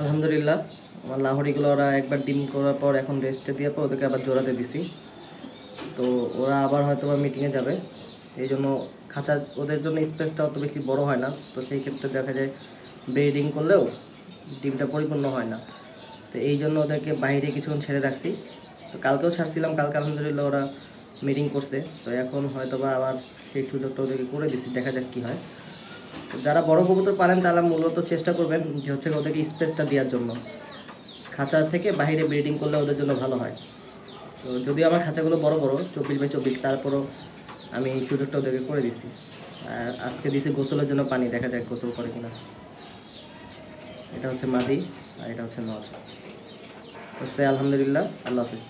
আলহামদুলিল্লাহ আমার লাহোরিগুলো ওরা একবার ডিম করার পর এখন রেস্টে দিয়ে পর ওদেরকে আবার জোড়াতে দিছি। তো ওরা আবার হয়তো বা মিটিংয়ে যাবে, এই জন্য খাঁচা ওদের জন্য স্পেসটা অত বেশি বড় হয় না। তো সেই ক্ষেত্রে দেখা যায় ব্রিডিং করলেও ডিমটা পরিপূর্ণ হয় না। তো এই জন্য ওদেরকে বাইরে কিছুক্ষণ ছেড়ে রাখছি। তো কালকেও ছাড়ছিলাম, কালকে আলহামদুলিল্লাহ ওরা মিটিং করছে। তো এখন হয়তো বা আবার সেই সুযোগটা ওদেরকে করে দিচ্ছি, দেখা যাক কী হয়। তো যারা বড় কবুতর পারেন তারা মূলত চেষ্টা করবেন যে হচ্ছে ওদেরকে স্পেসটা দেওয়ার জন্য। খাঁচা থেকে বাইরে ব্রিডিং করলে ওদের জন্য ভালো হয়। তো যদিও আমার খাঁচাগুলো বড় বড় 24x24, তারপরও আমি এই সুযোগটা ওদেরকে করে দিচ্ছি। আর আজকে দিছি গোসলের জন্য পানি, দেখা যাক গোসল করে কিনা। এটা হচ্ছে মাদি আর এটা হচ্ছে নর। তো সে আলহামদুলিল্লাহ, আল্লাহ হাফিজ।